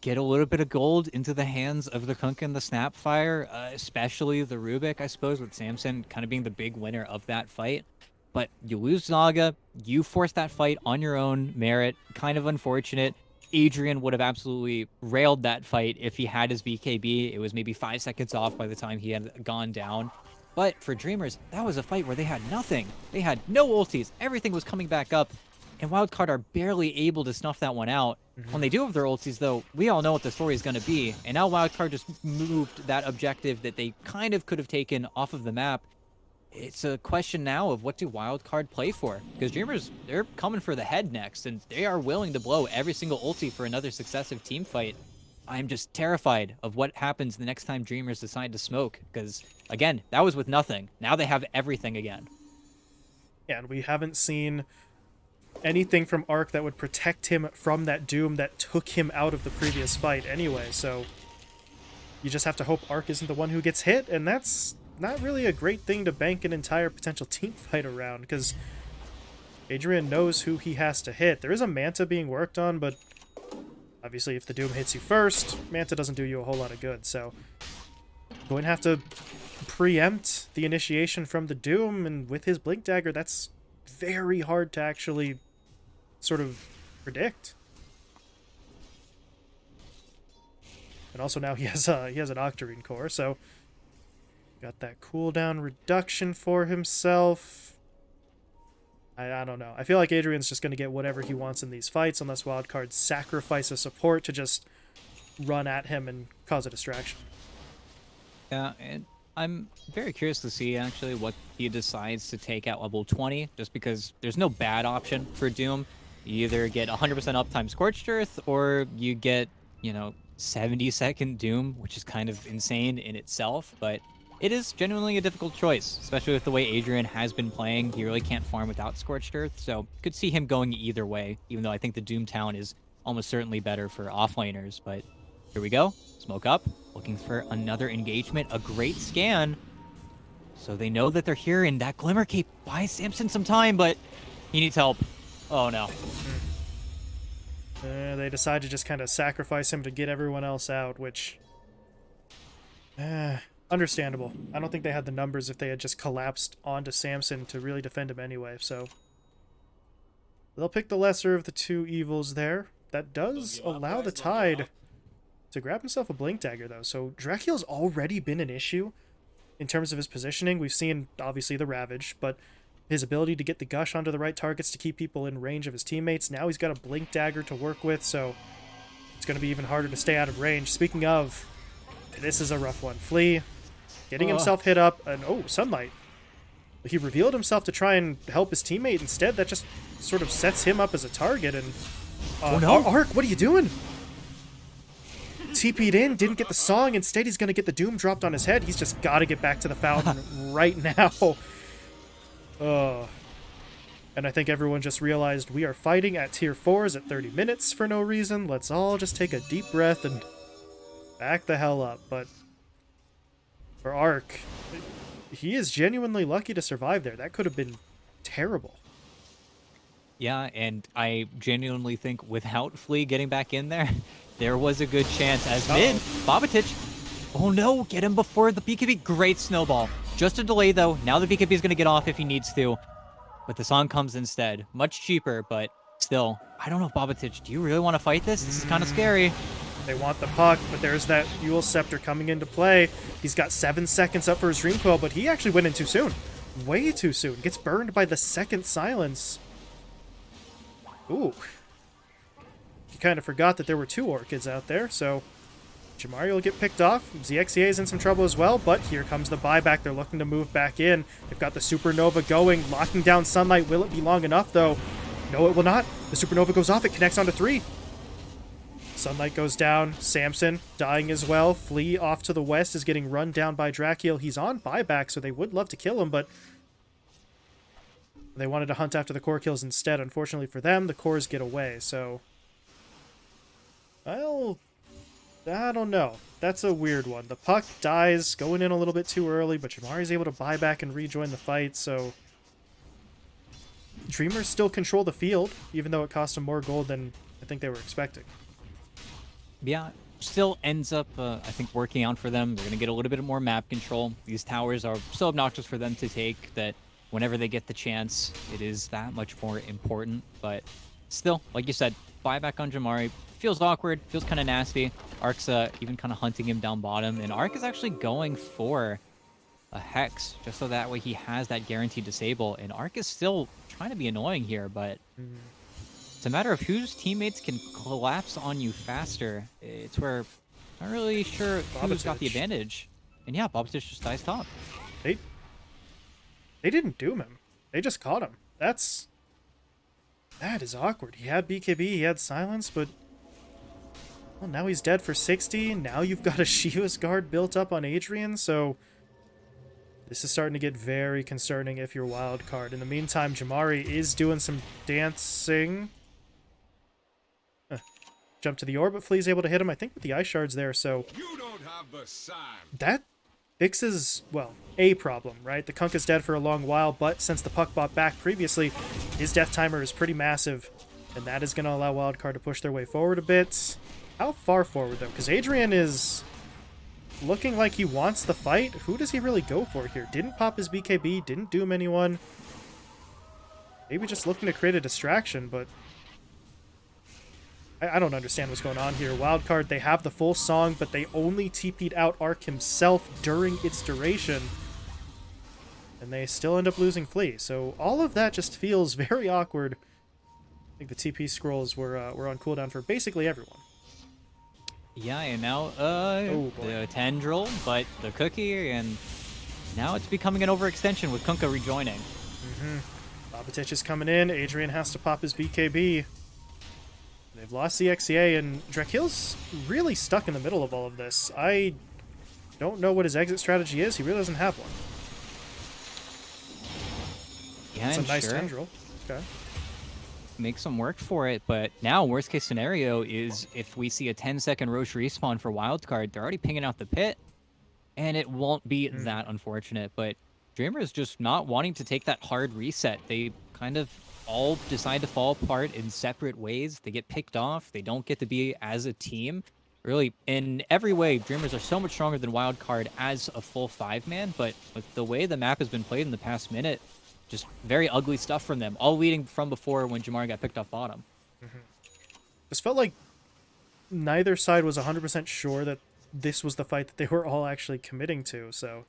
get a little bit of gold into the hands of the Kunk and the Snapfire, especially the Rubik, I suppose, with Samson kind of being the big winner of that fight. But you lose Naga, you force that fight on your own merit, kind of unfortunate. Adrian would have absolutely railed that fight if he had his BKB. It was maybe 5 seconds off by the time he had gone down. But for Dreamers, that was a fight where they had nothing. They had no ultis. Everything was coming back up. And Wildcard are barely able to snuff that one out. When they do have their ultis, though, we all know what the story is going to be. And now Wildcard just moved that objective that they kind of could have taken off of the map. It's a question now of what do Wildcard play for? Because Dreamers, they're coming for the head next, and they are willing to blow every single ulti for another successive team fight. I'm just terrified of what happens the next time Dreamers decide to smoke. Because, again, that was with nothing. Now they have everything again. Yeah, and we haven't seen anything from Arc that would protect him from that Doom that took him out of the previous fight anyway, so you just have to hope Arc isn't the one who gets hit, and that's not really a great thing to bank an entire potential team fight around, because Adrian knows who he has to hit. There is a Manta being worked on, but obviously if the Doom hits you first, Manta doesn't do you a whole lot of good, so going to have to preempt the initiation from the Doom, and with his Blink Dagger, that's very hard to actually sort of predict. And also now he has an Octarine core, so got that cooldown reduction for himself. I don't know. I feel like Adrian's just going to get whatever he wants in these fights unless Wildcard sacrifice a support to just run at him and cause a distraction. Yeah, and I'm very curious to see, actually, what he decides to take at level 20, just because there's no bad option for Doom. You either get 100% uptime Scorched Earth, or you get, 70-second Doom, which is kind of insane in itself, but it is genuinely a difficult choice, especially with the way Adrian has been playing. He really can't farm without Scorched Earth, so could see him going either way, even though I think the Doom Town is almost certainly better for offlaners, but here we go. Smoke up, looking for another engagement, a great scan. So they know that they're here, and that Glimmer Cape buys Samson some time, but he needs help. Oh no. They decide to just kind of sacrifice him to get everyone else out, which... understandable. I don't think they had the numbers if they had just collapsed onto Samson to really defend him anyway, so... They'll pick the lesser of the two evils there. That does allow the Tide to grab himself a Blink Dagger, though. So Drakiel's already been an issue in terms of his positioning. We've seen, obviously, the Ravage, but his ability to get the Gush onto the right targets to keep people in range of his teammates. Now he's got a Blink Dagger to work with, so it's going to be even harder to stay out of range. Speaking of, this is a rough one. Flea getting himself hit up, and oh, Sunlight. He revealed himself to try and help his teammate. Instead, that just sort of sets him up as a target, and oh no! Arc, what are you doing? TP'd in, didn't get the song. Instead, he's going to get the Doom dropped on his head. He's just got to get back to the fountain right now. And I think everyone just realized we are fighting at tier 4s at 30 minutes for no reason. Let's all just take a deep breath and back the hell up. But for Arc, he is genuinely lucky to survive there. That could have been terrible. Yeah, and I genuinely think without Flea getting back in there, there was a good chance as mid, Bobatich, oh no, get him before the BKB, great snowball. Just a delay though, now the BKB is going to get off if he needs to, but the song comes instead. Much cheaper, but still, I don't know if Bobatich, do you really want to fight this? This is kind of scary. They want the puck, but there's that Eul Scepter coming into play. He's got 7 seconds up for his Dream Coil, but he actually went in too soon. Way too soon. Gets burned by the second silence. Ooh. He kind of forgot that there were 2 Orchids out there, so Jamari will get picked off. ZXCA is in some trouble as well, but here comes the buyback. They're looking to move back in. They've got the Supernova going, locking down Sunlight. Will it be long enough, though? No, it will not. The Supernova goes off. It connects onto 3. Sunlight goes down. Samson dying as well. Flea off to the west is getting run down by Drakiel. He's on buyback, so they would love to kill him, but they wanted to hunt after the core kills instead. Unfortunately for them, the cores get away, so... Well, I don't know. That's a weird one. The puck dies, going in a little bit too early, but Jamari's able to buy back and rejoin the fight, so... Dreamers still control the field, even though it cost them more gold than I think they were expecting. Yeah, still ends up, I think, working out for them. They're going to get a little bit more map control. These towers are so obnoxious for them to take that whenever they get the chance, it is that much more important. But still, like you said, buyback on Jamari feels awkward, feels kind of nasty. Arc's even kind of hunting him down bottom, and Arc is actually going for a Hex, just so that way he has that guaranteed disable. And Arc is still trying to be annoying here, but Mm, it's a matter of whose teammates can collapse on you faster. It's where I'm not really sure who's got the Bobatich. advantage. And yeah, Bobtich just dies top. They they didn't doom him. They just caught him. That is awkward. He had BKB, he had silence, but well, now he's dead for 60. Now you've got a Shiva's guard built up on Adrian, so this is starting to get very concerning if you're Wildcard. In the meantime, Jamari is doing some dancing. Jump to the orb, but Flea's able to hit him, I think, with the ice shards there, so You don't have the sign. that fixes, well, a problem, right? The Kunk is dead for a long while, but since the puck bought back previously, his death timer is pretty massive, and that is going to allow Wildcard to push their way forward a bit. How far forward, though? Because Adrian is looking like he wants the fight. Who does he really go for here? Didn't pop his BKB, didn't doom anyone. Maybe just looking to create a distraction, but I don't understand what's going on here. Wildcard, they have the full song, but they only TP'd out Arc himself during its duration. And they still end up losing Flea. So all of that just feels very awkward. I think the TP scrolls were on cooldown for basically everyone. Yeah, and now Oh, boy. the Tendril, but the Cookie, and now it's becoming an overextension with Kunkka rejoining. Bobatich is coming in. Adrian has to pop his BKB. They've lost the XCA, and Drakil's really stuck in the middle of all of this. I don't know what his exit strategy is. He really doesn't have one. Yeah, That's a and nice sure, tendril. Okay. make some work for it, but now worst case scenario is if we see a 10-second Roche respawn for Wildcard, they're already pinging out the pit, and it won't be that unfortunate, but Dreamer is just not wanting to take that hard reset. They kind of all decide to fall apart in separate ways. They get picked off. They don't get to be as a team. Really, in every way, Dreamers are so much stronger than Wildcard as a full 5-man, but with the way the map has been played in the past minute, just very ugly stuff from them, all leading from before when Jamar got picked off bottom. Just felt like neither side was 100% sure that this was the fight that they were all actually committing to, so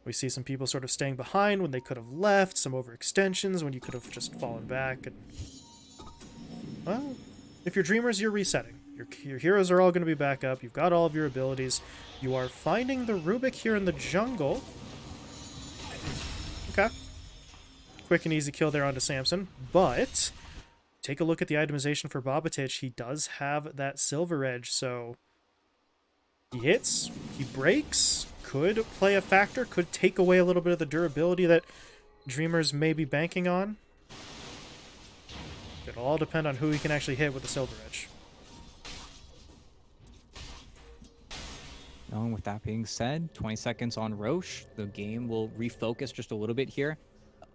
we see some people sort of staying behind when they could have left, some overextensions when you could have just fallen back, and well, if you're Dreamers, you're resetting. Your heroes are all going to be back up, you've got all of your abilities, you are finding the Rubik here in the jungle. Okay. Quick and easy kill there onto Samson, but take a look at the itemization for Bobatich. He does have that silver edge, so he hits, he breaks, could play a factor, could take away a little bit of the durability that Dreamers may be banking on. It'll all depend on who he can actually hit with the silver edge. And with that being said, 20 seconds on Roche. The game will refocus just a little bit here.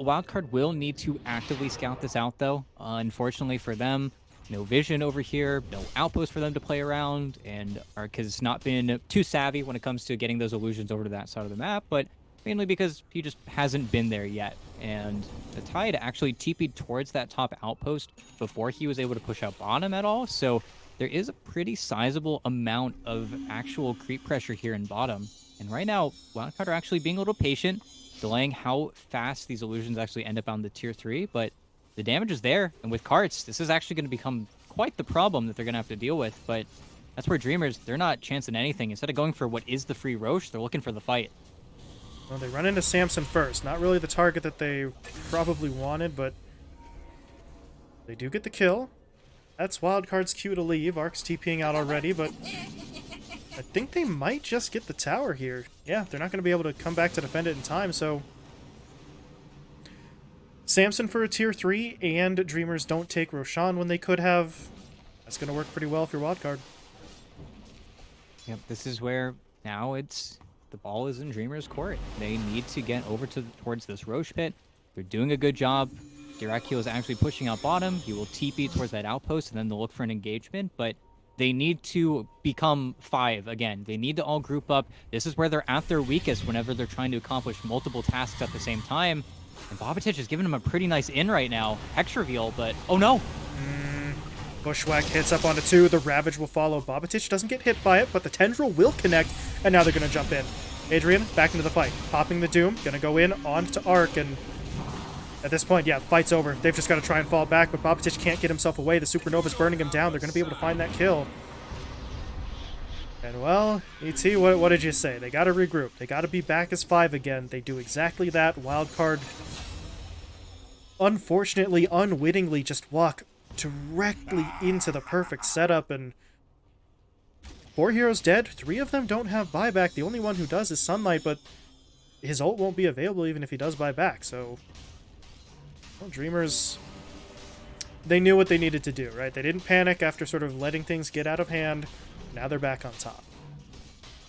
Wildcard will need to actively scout this out, though. Unfortunately for them, no vision over here, no outpost for them to play around, and Ark has not been too savvy when it comes to getting those illusions over to that side of the map, but mainly because he just hasn't been there yet. And the Tide actually TP'd towards that top outpost before he was able to push out bottom at all, so there is a pretty sizable amount of actual creep pressure here in bottom. And right now, Wildcard are actually being a little patient, delaying how fast these illusions actually end up on the tier 3, but the damage is there, and with carts, this is actually going to become quite the problem that they're going to have to deal with, but that's where Dreamers, they're not chancing anything. Instead of going for what is the free Roche, they're looking for the fight. Well, they run into Samson first. Not really the target that they probably wanted, but they do get the kill. That's Wildcard's cue to leave. Ark's TPing out already, but I think they might just get the tower here. Yeah, they're not going to be able to come back to defend it in time, so Samson for a tier 3, and Dreamers don't take Roshan when they could have. That's going to work pretty well if you're Wildcard. Yep, this is where now the ball is in Dreamers' court. They need to get over towards this Roche pit. They're doing a good job. Dyrachio is actually pushing out bottom. He will TP towards that outpost, and then they'll look for an engagement, but they need to become 5 again. They need to all group up. This is where they're at their weakest whenever they're trying to accomplish multiple tasks at the same time. And Bobatich is giving him a pretty nice in right now. Hex reveal, but oh no! Bushwhack hits up onto 2. The Ravage will follow. Bobatich doesn't get hit by it, but the Tendril will connect, and now they're going to jump in. Adrian, back into the fight. Popping the Doom, gonna go in onto Arc, and at this point, yeah, the fight's over. They've just got to try and fall back, but Bobatich can't get himself away. The Supernova's burning him down. They're gonna be able to find that kill. And well, ET, what did you say? They gotta regroup. They gotta be back as 5 again. They do exactly that. Wildcard, unfortunately, unwittingly, just walk directly into the perfect setup, and 4 heroes dead. 3 of them don't have buyback. The only one who does is Sunlight, but his ult won't be available even if he does buy back. So, well, Dreamers, they knew what they needed to do, right? They didn't panic after sort of letting things get out of hand. Now they're back on top.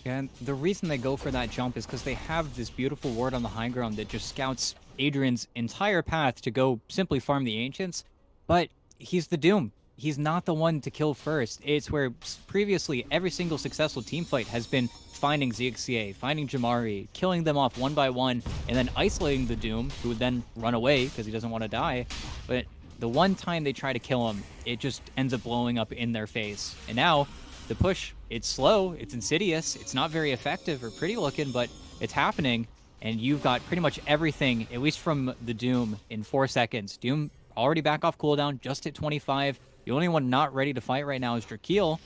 And the reason they go for that jump is because they have this beautiful ward on the high ground that just scouts Adrian's entire path to go simply farm the Ancients. But he's the Doom. He's not the one to kill first. It's where previously every single successful team fight has been finding ZXCA, finding Jamari, killing them off one by one, and then isolating the Doom, who would then run away because he doesn't want to die. But the one time they try to kill him, it just ends up blowing up in their face. And now, the push, it's slow, it's insidious, it's not very effective or pretty looking, but it's happening, and you've got pretty much everything, at least from the Doom, in 4 seconds. Doom already back off cooldown, just hit 25. The only one not ready to fight right now is Drakeel,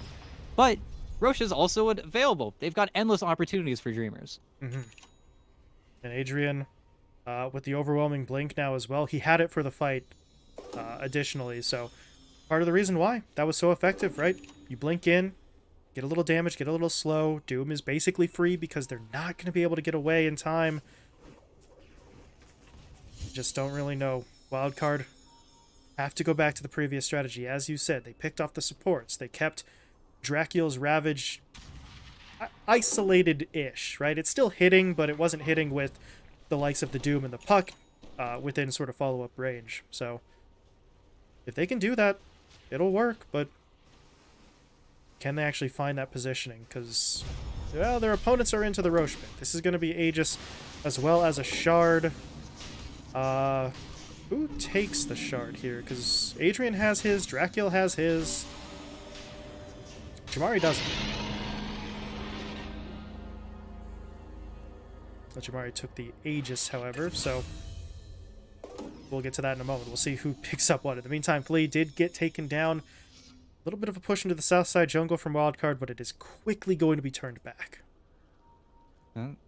but Roche is also available. They've got endless opportunities for Dreamers. And Adrian, with the overwhelming blink now as well, he had it for the fight additionally, so part of the reason why that was so effective, right? You blink in, get a little damage, get a little slow. Doom is basically free because they're not going to be able to get away in time. Just don't really know. Wildcard have to go back to the previous strategy. As you said, they picked off the supports. They kept Drakeel's Ravage isolated-ish, right? It's still hitting, but it wasn't hitting with the likes of the Doom and the Puck within sort of follow-up range. So if they can do that, it'll work, but can they actually find that positioning? Because, well, their opponents are into the Roche pit. This is going to be Aegis as well as a Shard. Who takes the Shard here? Because Adrian has his, Drakeel has his. Jamari doesn't. Jamari took the Aegis, however, so we'll get to that in a moment. We'll see who picks up what. In the meantime, Flea did get taken down. A little bit of a push into the south side jungle from Wildcard, but it is quickly going to be turned back.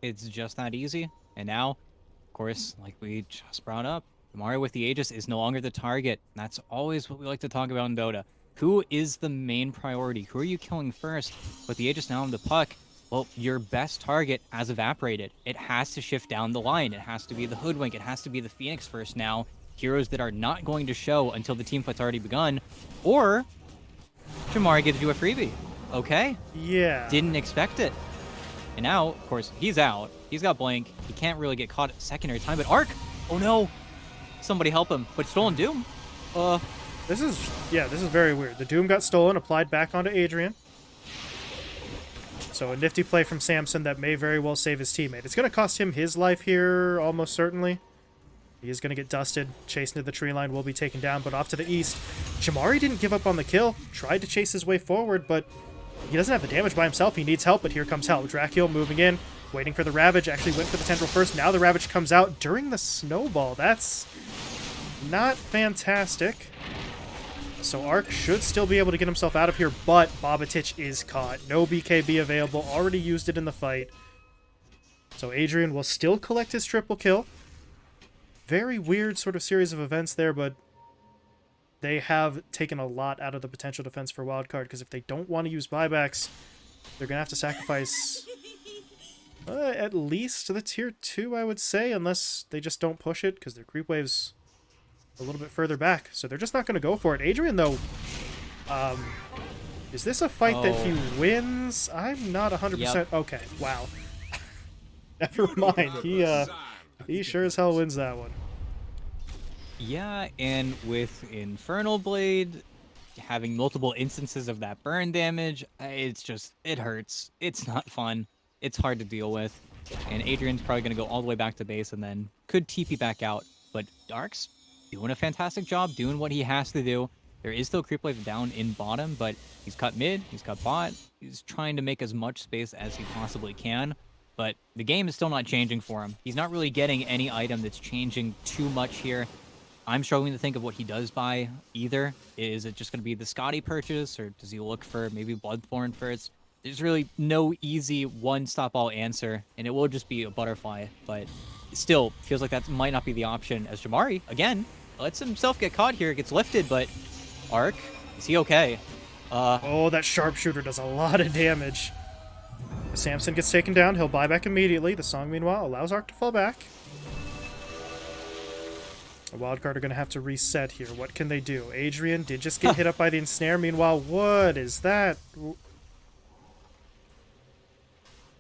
It's just that easy. And now, of course, like we just brought up, Mario with the Aegis is no longer the target. That's always what we like to talk about in Dota. Who is the main priority? Who are you killing first? With the Aegis now on the Puck, well, your best target has evaporated. It has to shift down the line. It has to be the Hoodwink. It has to be the Phoenix first now. Heroes that are not going to show until the teamfight's already begun. Or Jamari gives you a freebie. Okay. Yeah. Didn't expect it. And now, of course, he's out. He's got Blink. He can't really get caught at secondary time, but Arc! Oh no! Somebody help him. But Stolen Doom? This is very weird. The Doom got stolen, applied back onto Adrian. So a nifty play from Samson that may very well save his teammate. It's going to cost him his life here, almost certainly. He is going to get dusted. Chase into the tree line, will be taken down, but off to the east. Jamari didn't give up on the kill. Tried to chase his way forward, but he doesn't have the damage by himself. He needs help, but here comes help. Drakeel moving in, waiting for the Ravage. Actually went for the Tendril first. Now the Ravage comes out during the snowball. That's not fantastic. So Arc should still be able to get himself out of here, but Bobatich is caught. No BKB available. Already used it in the fight. So Adrian will still collect his triple kill. Very weird sort of series of events there, but they have taken a lot out of the potential defense for Wildcard, because if they don't want to use buybacks, they're going to have to sacrifice at least the tier 2, I would say, unless they just don't push it, because their creep wave's a little bit further back. So they're just not going to go for it. Adrian, though, is this a fight that he wins? I'm not 100%. Yep. Okay, wow. Never mind. He sure as hell wins that one. Yeah, and with Infernal Blade having multiple instances of that burn damage, it hurts. It's not fun. It's hard to deal with. And Adrian's probably going to go all the way back to base and then could TP back out. But Dark's doing a fantastic job, doing what he has to do. There is still creep wave down in bottom, but he's cut mid, he's cut bot. He's trying to make as much space as he possibly can. but the game is still not changing for him. He's not really getting any item that's changing too much here. I'm struggling to think of what he does buy either. Is it just going to be the Scotty purchase, or does he look for maybe Bloodthorn first? There's really no easy one-stop-all answer, and it will just be a butterfly, but it still feels like that might not be the option, as Jamari, again, lets himself get caught here, gets lifted, but Arc, is he okay? Oh, that sharpshooter does a lot of damage. Samson gets taken down. He'll buy back immediately. The song, meanwhile, allows Arc to fall back. The Wildcard are going to have to reset here. What can they do? Adrian did just get hit up by the ensnare. Meanwhile, what is that?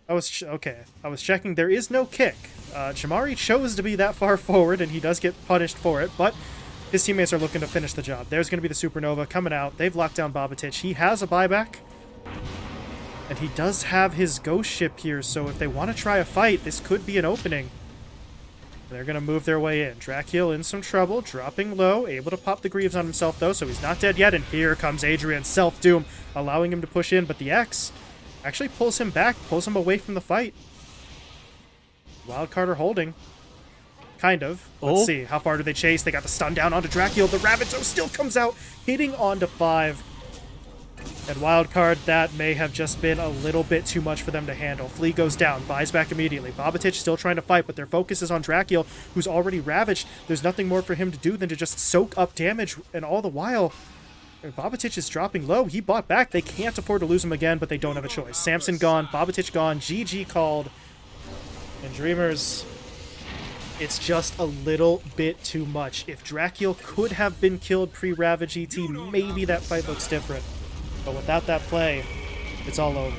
Okay. I was checking. There is no kick. Jamari chose to be that far forward, and he does get punished for it, but his teammates are looking to finish the job. There's going to be the Supernova coming out. They've locked down Babatich. He has a buyback, and he does have his ghost ship here, so if they want to try a fight, this could be an opening. They're going to move their way in. Dracul in some trouble, dropping low, able to pop the Greaves on himself, though, so he's not dead yet, and here comes Adrian's self-doom, allowing him to push in, but the X actually pulls him back, pulls him away from the fight. Wildcard are holding. Kind of. Let's see. How far do they chase? They got the stun down onto Dracul. The Ravito still comes out, hitting onto 5. And Wildcard, that may have just been a little bit too much for them to handle. Flea goes down, buys back immediately. Babatich still trying to fight, but their focus is on Dracul, who's already ravaged. There's nothing more for him to do than to just soak up damage, and all the while, Babatich is dropping low. He bought back. They can't afford to lose him again, but they don't have a choice. Samson gone, Babatich gone, GG called. And Dreamers, it's just a little bit too much. If Dracul could have been killed pre-Ravage ET, maybe that fight looks different. But without that play, it's all over.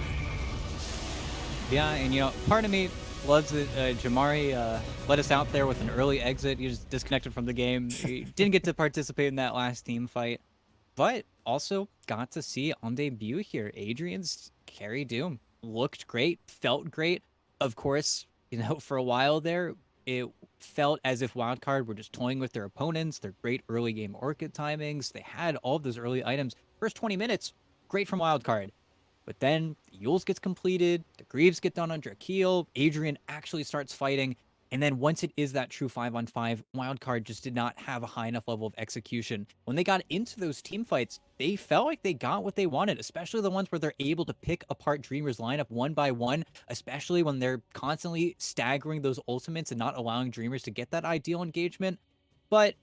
Yeah, and you know, part of me loves that Jamari let us out there with an early exit. He just disconnected from the game. He didn't get to participate in that last team fight, but also got to see on debut here, Adrian's carry Doom. Looked great, felt great. Of course, you know, for a while there, it felt as if Wildcard were just toying with their opponents, their great early game Orchid timings. They had all of those early items. First 20 minutes, great from Wildcard. But then Yules gets completed, the Greaves get done on Dracul, Adrian actually starts fighting, and then once it is that true 5-on-5, Wildcard just did not have a high enough level of execution. When they got into those team fights, they felt like they got what they wanted, especially the ones where they're able to pick apart Dreamer's lineup one by one, especially when they're constantly staggering those ultimates and not allowing Dreamers to get that ideal engagement. But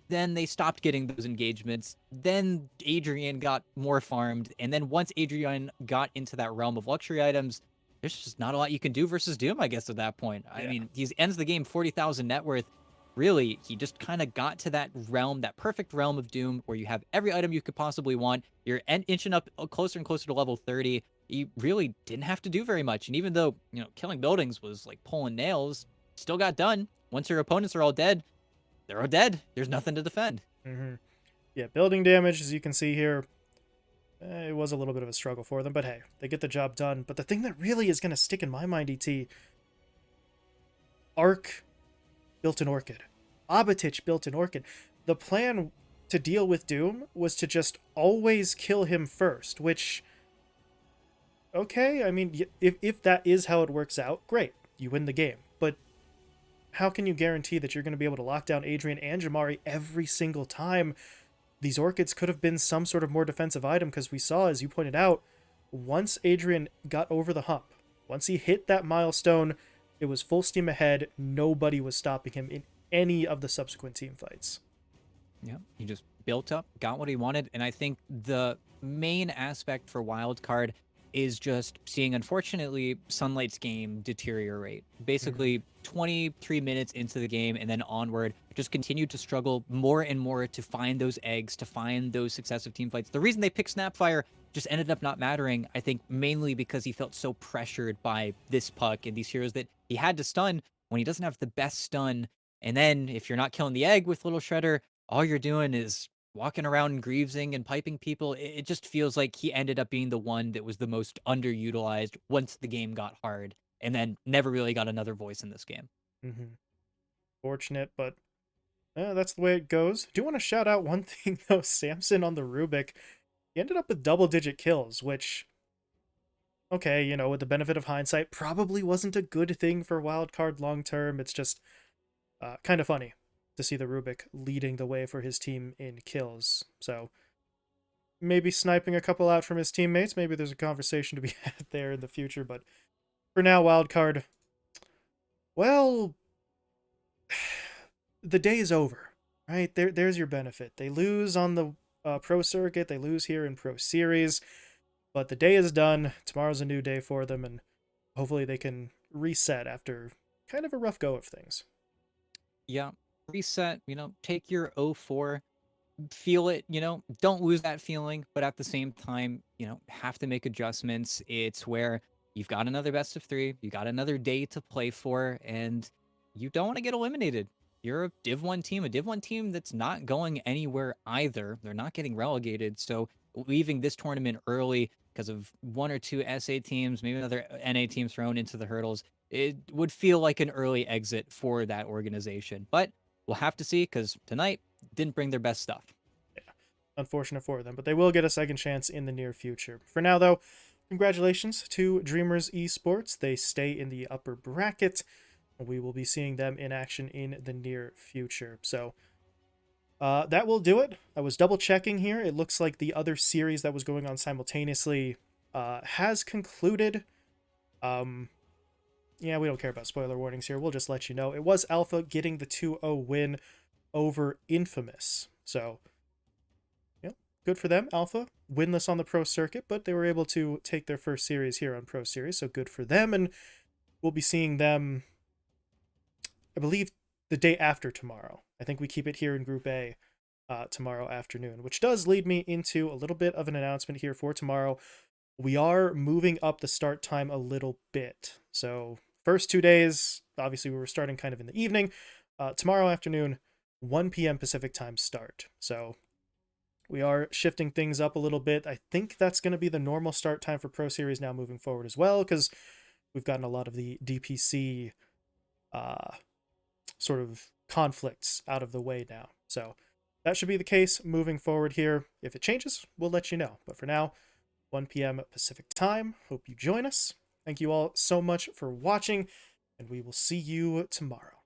then they stopped getting those engagements. Then Adrian got more farmed. And then once Adrian got into that realm of luxury items, there's just not a lot you can do versus Doom, I guess, at that point. Yeah. I mean, he ends the game 40,000 net worth. Really, he just kind of got to that realm, that perfect realm of Doom, where you have every item you could possibly want. You're inching up closer and closer to level 30. He really didn't have to do very much. And even though, you know, killing buildings was like pulling nails, still got done. Once your opponents are all dead, they're all dead. There's nothing to defend. Yeah, building damage, as you can see here, it was a little bit of a struggle for them, but hey, they get the job done. But the thing that really is going to stick in my mind, ET, Arc built an Orchid. Babatich built an Orchid. The plan to deal with Doom was to just always kill him first, which, okay, I mean, if that is how it works out, great, you win the game. But how can you guarantee that you're going to be able to lock down Adrian and Jamari every single time? These Orchids could have been some sort of more defensive item, because we saw, as you pointed out, once Adrian got over the hump, once he hit that milestone, it was full steam ahead. Nobody was stopping him in any of the subsequent team fights. Yeah, he just built up, got what he wanted, and I think the main aspect for Wildcard is just seeing, unfortunately, Sunlight's game deteriorate. Basically, 23 minutes into the game and then onward, just continued to struggle more and more to find those eggs, to find those successive team fights. The reason they picked Snapfire just ended up not mattering, I think, mainly because he felt so pressured by this puck and these heroes that he had to stun when he doesn't have the best stun. And then if you're not killing the egg with Little Shredder, all you're doing is walking around and grievesing and piping people. It just feels like he ended up being the one that was the most underutilized once the game got hard, and then never really got another voice in this game. Fortunate, but that's the way it goes. I do want to shout out one thing, though. Samson on the Rubik, he ended up with double-digit kills, which, okay, with the benefit of hindsight, probably wasn't a good thing for Wildcard long term. It's just kind of funny to see the Rubik leading the way for his team in kills. So maybe sniping a couple out from his teammates. Maybe there's a conversation to be had there in the future. But for now, Wildcard, well, the day is over, right? There's your benefit. They lose on the pro circuit. They lose here in pro series. But the day is done. Tomorrow's a new day for them, and hopefully they can reset after kind of a rough go of things. Yeah, reset, take your 04, feel it, don't lose that feeling, but at the same time, have to make adjustments. It's where you've got another best of 3, you got another day to play for, and you don't want to get eliminated. You're a Div 1 team, that's not going anywhere either. They're not getting relegated, so leaving this tournament early because of one or two SA teams, maybe another NA team thrown into the hurdles, it would feel like an early exit for that organization. But we'll have to see, because tonight didn't bring their best stuff. Yeah, unfortunate for them, but they will get a second chance in the near future. For now, though, congratulations to Dreamers Esports. They stay in the upper bracket. We will be seeing them in action in the near future. So that will do it. I was double checking here. It looks like the other series that was going on simultaneously has concluded. Yeah, we don't care about spoiler warnings here. We'll just let you know. It was Alpha getting the 2-0 win over Infamous. So, yeah, good for them. Alpha, winless on the pro circuit, but they were able to take their first series here on Pro Series. So good for them. And we'll be seeing them, I believe, the day after tomorrow. I think we keep it here in Group A tomorrow afternoon, which does lead me into a little bit of an announcement here for tomorrow. We are moving up the start time a little bit. So first 2 days, obviously we were starting kind of in the evening. Tomorrow afternoon, 1 p.m. Pacific time start. So we are shifting things up a little bit. I think that's going to be the normal start time for Pro Series now moving forward as well, because we've gotten a lot of the DPC sort of conflicts out of the way now. So that should be the case moving forward here. If it changes, we'll let you know. But for now, 1 p.m. Pacific time. Hope you join us. Thank you all so much for watching, and we will see you tomorrow.